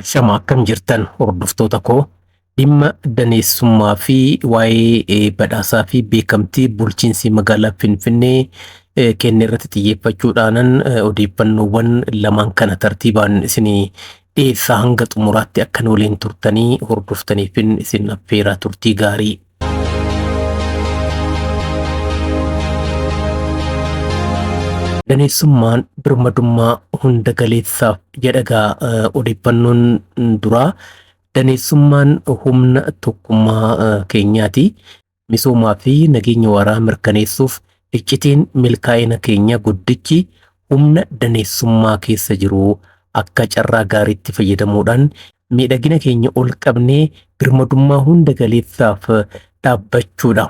Shama akkam jirtan hordoftoota koo dhimma daneessummaa fi waa'ee badhaasaa fi beekamtii bulchiinsi magaalaa Finfinnee kenne irratti xiyyeeffachuudhaanan odeeffannoowwan lamaan kana tartiibaan isinii dhiyeessaa hanga xumuraatti akka waliin turtanii hordoftaniifin isin affeeraa turtii gaarii. Daneessummaan birmadummaa hunda galeessaaf jedhagaa odeeffannoon duraa daneessummaan humna tokkummaa keenyaati. Misoomaa fi nageenya waaraa mirkaneessuuf iccitiin milkaa'ina keenya guddichi humna daneessummaa keessa jiru akka carraa gaariitti fayyadamuudhaan miidhagina keenya ol qabnee birmadummaa hunda galeessaaf dhaabbachuudha.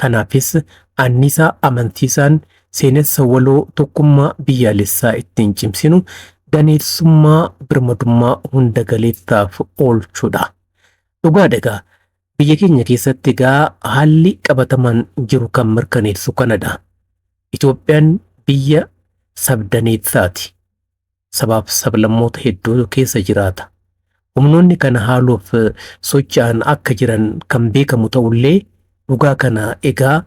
Kanaafis anniisaa amansiisaan seenessa waloo tokkummaa biyyaalessaa ittiin cimsinu daneessummaa birmadummaa hunda galeessaaf oolchuudha. Dhugaadha biyya keenya keessatti egaa haalli qabatamaan jiru kan mirkaneessu kanadha. Itoophiyaan biyya sabdaneessaati. Sabaaf sablammoota hedduu keessa jiraata. Humnoonni kana haaluuf socho'an akka jiran kan beekamu ta'ullee dhugaa kana egaa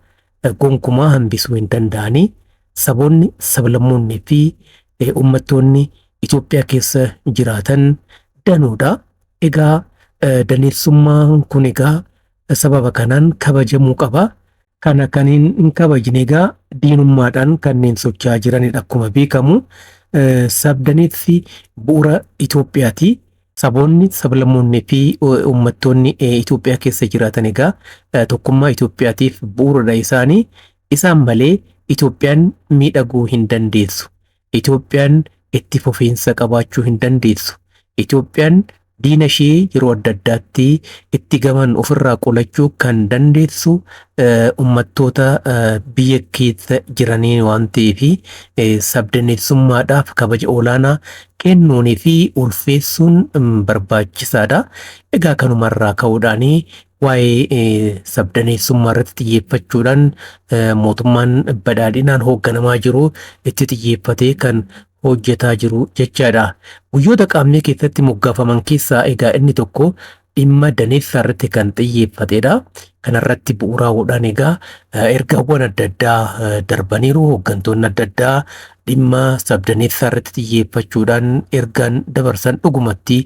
gonkumaa hambisuu hin danda'anii saboonni sablammoonni fi uummattoonni Itoophiyaa keessa jiraatan danuudha. Egaa daneessummaan kun egaa sababa kanaan kabajamuu qaba. Kana kan hin kabajne egaa diinummaadhaan kanneen socho'aa jiranidha. Akkuma beekamu sabdaneessi bu'uura Itoophiyaati. Saboonni sablammoonni fi uummattoonni Itoophiyaa keessa jiraatan egaa tokkummaa Itoophiyaatiif bu'uuradha isaanii. Isaan malee Itoophiyaan miidhaguu hin dandeessu. Itoophiyaan itti fufiinsa qabaachuu hin dandeessu. Itoophiyaan diina ishee yeroo adda addaatti itti gaman ofirraa qolachuu kan dandeessu uummattoota biyya keessa jiranii waan ta'eef sabdaneessummaadhaaf kabaja olaanaa kennuunii fi ulfeessuun barbaachisaadha. Egaa kanumarraa ka'uudhaan waa'ee sabdaneessummaa irratti xiyyeeffachuudhaan mootummaan badhaadhinaan hoogganamaa jiru itti xiyyeeffatee kan hojjetaa jiru jechaadha. Guyyoota qaamni keessatti moggaafaman keessaa egaa inni tokko dhimma daneessaa irratti kan xiyyeeffatedha. Kanarratti bu'uuraa'uudhaan egaa ergaawwan adda addaa darbaniiru. Hooggantoonni adda addaa dhimma sabdaneessaa irratti xiyyeeffachuudhaan ergaan dabarsan dhugumatti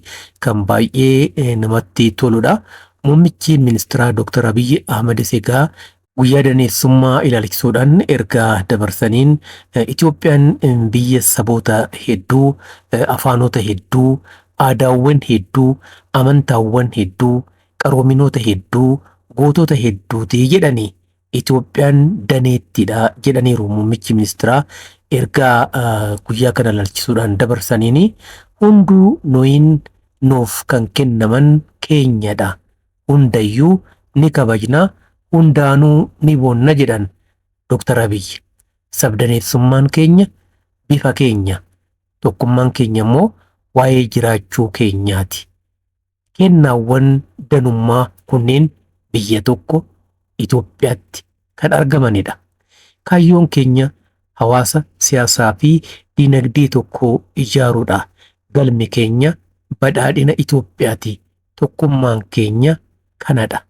kan baay'ee namatti toludha. Muummichi ministeeraa Dr. Abiyyi Ahmedis egaa guyyaa daneessummaa ilaalchisuudhaan ergaa dabarsaniin Itoophiyaan biyya saboota hedduu, afaanota hedduu, aadaawwan hedduu, amantaawwan hedduu, qaroominoota hedduu, gootota hedduuti jedhanii Itoophiyaan daneettidha jedhaniiru. Muummichi ministeeraa ergaa guyyaa kana ilaalchisuudhaan dabarsaniin hunduu nooyin noof kan kennaman keenyadha. Hundayyuu ni kabajna. Hundaanuu ni boonna jedhan Dr. Abiyyi. Sabdaneessummaan keenya bifa keenya, tokkummaan keenya immoo waa'ee jiraachuu keenyaati. Kennaawwan danummaa kunneen biyya tokko Itoophiyaatti kan argamanidha. Kaayyoon keenya hawaasa siyaasaa fi dinagdee tokko ijaaruudha. Galmi keenya badhaadhina Itoophiyaati. Tokkummaan keenya kanadha.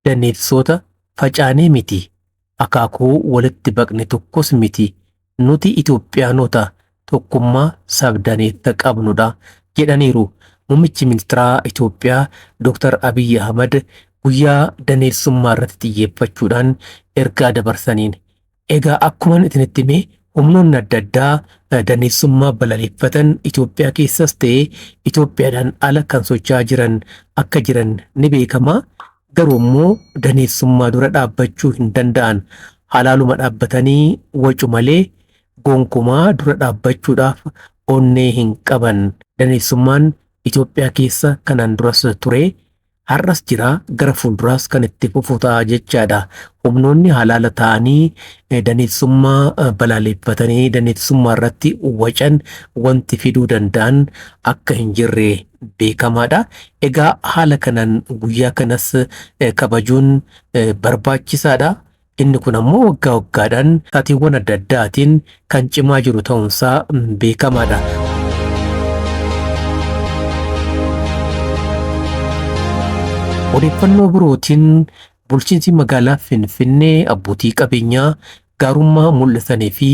Daneessota facaanee miti. Akaakuu walitti baqne tokkos miti. Nuti Itoophiyaanota tokkummaa sabdaneessa qabnudha jedhaniiru. Muummichi ministeeraa Itoophiyaa Dr. Abiyyi Ahmed guyyaa daneessummaa irratti xiyyeeffachuudhaan ergaa dabarsaniin. Egaa akkuma isinitti hime humnoonni adda addaa daneessummaa balaleeffatan Itoophiyaa keessas ta'ee Itoophiyaadhaan ala kan socho'aa jiran akka jiran ni beekama. Garuu immoo daneessummaa dura dhaabbachuu hin danda'an. Halaaluma dhaabbatanii wacu malee gonkumaa dura dhaabbachuudhaaf onnee hin qaban. Daneessummaan Itoophiyaa keessa kanaan duras ture. Har'as jira, gara fuulduraas kan itti fufu ta'a jechaadha. Humnoonni halaala ta'anii daneessummaa balaaleffatanii daneessummaa irratti wacan wanti fiduu danda'an akka hin jirre beekamaadha. Egaa haala kanaan guyyaa kanas kabajuun barbaachisaadha. Inni kun ammoo waggaa waggaadhaan taatiiwwan adda addaatiin kan cimaa jiru ta'uunsaa beekamaadha. Odeeffannoo birootiin bulchiinsi magaalaa Finfinnee abbootii qabeenyaa gaarummaa mul'isanii fi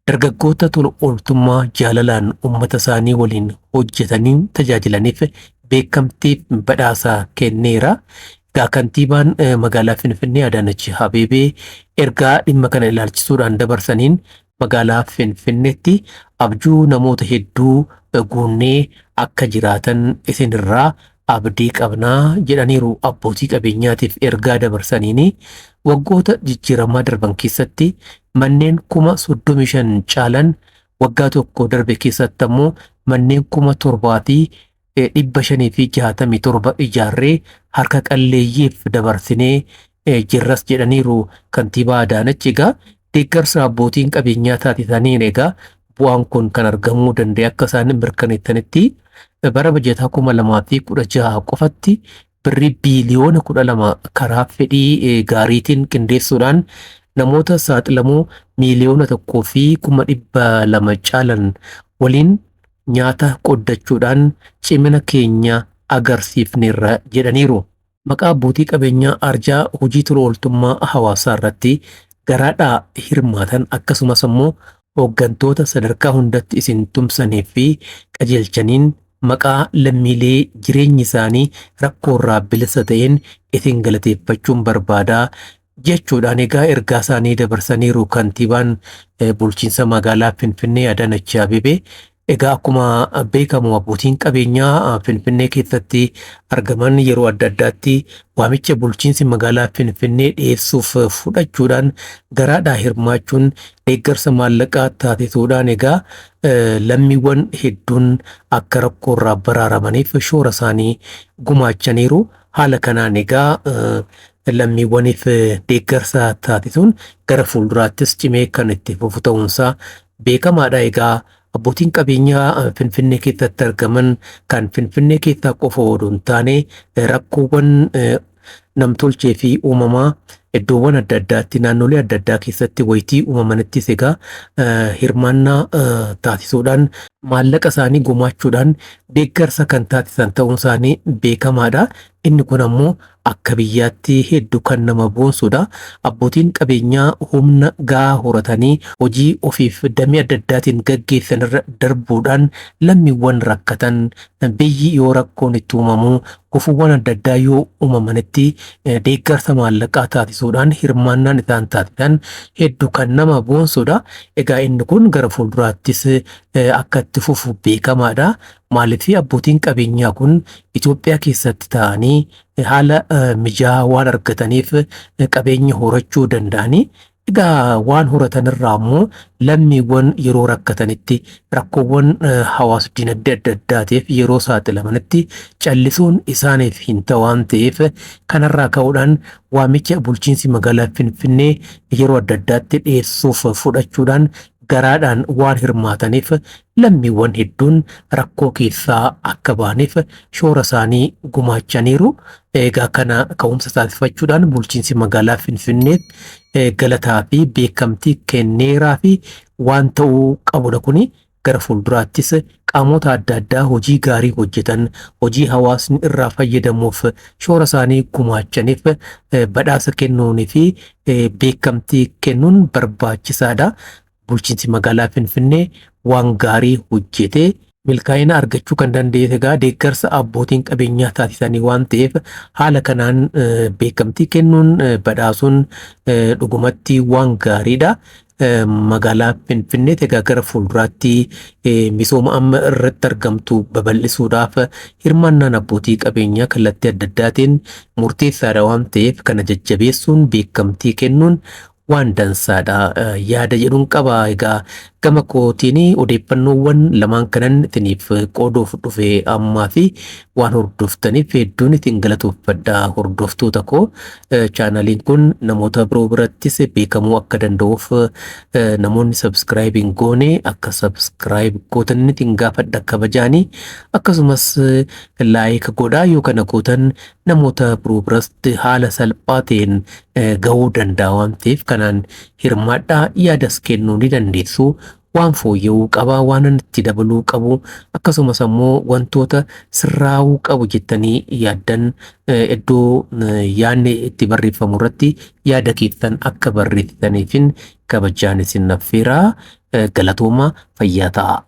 dargaggoota tola ooltummaa jaalalaan uummata isaanii waliin hojjetaniin tajaajilaniif beekamtiif badhaasa kenneera. Kantiibaan magaalaa Finfinnee Adaanach Abeebee ergaa dhimma kana ilaalchisuudhaan dabarsaniin magaalaa Finfinneetti abjuu namoota hedduu guunnee akka jiraatan isinirraa abdii qabnaa jedhaniiru. Abbootii qabeenyaatiif ergaa dabarsaniini waggoota jijjiiramaa darban keessatti manneen 35,000 caalan waggaa tokko darbe keessatti ammoo manneen 7,567 ijaarree harka qalleeyyiif dabarsinee jirras jedhaniiru. Kantiibaa Adaanach egaa deeggarsa abbootiin qabeenyaa taasisaniin egaa bu'aan kun kan argamuu danda'e akka isaan mirkaneessanitti bara bajataa 2016 qofatti birrii biiliyoona 12 karaa fedhii gaariitiin qindeessuudhaan namoota saaxilamoo miiliyoona 1,200 caalan waliin nyaata qoddachuudhaan cimina keenya agarsiifneerra jedhaniiru. Maqaa abbootii qabeenyaa arjaa hojii tola ooltummaa hawaasaa irratti garaadhaa hirmaatan akkasumas immoo hooggantoota sadarkaa hundatti isin tumsanii fi qajeelchaniin maqaa lammiilee jireenyi isaanii rakkoorraa bilisa ta'een isin galateeffachuun barbaadaa jechuudhaan egaa ergaa isaanii dabarsaniiru. Kantiibaan bulchiinsa magaalaa Finfinnee Adaanach Abeebee egaa akkuma beekamu abbootiin qabeenyaa Finfinnee keessatti argaman yeroo adda addaatti waamicha bulchiinsi magaalaa Finfinnee dhiyeessuuf fudhachuudhaan garaadhaa hirmaachuun deeggarsa maallaqaa taasisuudhaan egaa lammiiwwan hedduun akka rakkoorraa baraaramaniif shoora isaanii gumaachaniiru. Haala kanaan egaa lammiiwwaniif deeggarsa taasisuun gara fuulduraattis cimee kan itti fufu ta'uunsaa beekamaadha. Egaa abbootiin qabeenyaa Finfinnee keessatti argaman kan Finfinnee keessaa qofa odoo hin taane rakkoowwan namtolchee fi uumamaa iddoowwan adda addaatti naannolee adda addaa keessatti wayitii uumamanittis egaa hirmaannaa taasisuudhaan maallaqa isaanii gumaachuudhaan deeggarsa kan taasisan ta'uun isaanii beekamaadha. Inni kun ammoo akka biyyaatti hedduu kan nama boonsudha. Abbootiin qabeenyaa humna gahaa horatanii hojii ofiif damee adda addaatiin gaggeessan irra darbuudhaan lammiiwwan rakkatan biyyi yoo rakkoon itti uumamu gufuuwwan adda addaa yoo uumamanitti deeggarsa maallaqaa taasisuudhaan hirmaannaan isaan taasisan hedduu kan nama boonsudha. Egaa inni kun gara fuulduraattis akka itti fufu beekamaadha. Maaliif abbootiin qabeenyaa kun Itoophiyaa keessatti ta'anii haala mijaa'aa waan argataniif qabeenya horachuu danda'anii egaa waan horatan irraa immoo lammiiwwan yeroo rakkatanitti rakkoowwan hawaasa dinagdee adda addaatiif yeroo saaxilamanitti callisuun isaaniif hin ta'u waan ta'eef kanarraa ka'uudhaan waamicha bulchiinsi magaalaa Finfinnee yeroo adda addaatti dhiyeessuuf fudhachuudhaan garaadhaan waan hirmaataniif lammiiwwan hedduun rakkoo keessaa akka ba'aniif shoora isaanii gumaachaniiru. Egaa kana ka'umsa taasifachuudhaan bulchiinsi magaalaa Finfinnee galataa fi beekamtii kenneeraa fi waan ta'uu qabudha. Kuni gara fuulduraattis qaamota adda addaa hojii gaarii hojjetan hojii hawaasni irraa fayyadamuuf shoora isaanii gumaachaniif badhaasa kennuunii fi beekamtii kennuun barbaachisaadha. Bulchiinsi magaalaa Finfinnee waan gaarii hojjetee milkaa'ina argachuu kan danda'e egaa deeggarsa abbootiin qabeenyaa taasisanii waan ta'eef haala kanaan beekamtii kennuun badhaasuun dhugumatti waan gaariidha. Magaalaa Finfinnee egaa gara fuulduraatti misooma amma irratti argamtu babal'isuudhaaf hirmaannaan abbootii qabeenyaa kallattii adda addaatiin murteessaadha waan ta'eef kana jajjabeessuun beekamtii kennuun waan dansaadha yaada jedhuun qaba. Egaa gama kootiin odeeffannoowwan lamaan kanan isiniif qooduuf dhufe ammaa fi waan hordoftaniif hedduun isin galatoomfadha. Hordoftoota koo chaanaliin kun namoota biroo birattis beekamuu akka danda'uuf namoonni subscribe hin goone akka subscribe gootan isin gaafadha kabajaanii akkasumas like godhaa yoo kana gootan namoota biroo biratti haala salphaa ta'een gahuu danda'a waan ta'eef kanaan hirmaadhaa yaadas kennuu ni dandeessu. waan fooyya'uu qaba, waan itti dabaluu qabu, akkasumas ammoo wantoota sirraa'uu qabu jettanii yaaddan iddoo yaadni itti barreeffamu irratti yaada keessan akka barreessitaniifin kabajaan isin affeeraa. Galatooma fayyaa ta'a.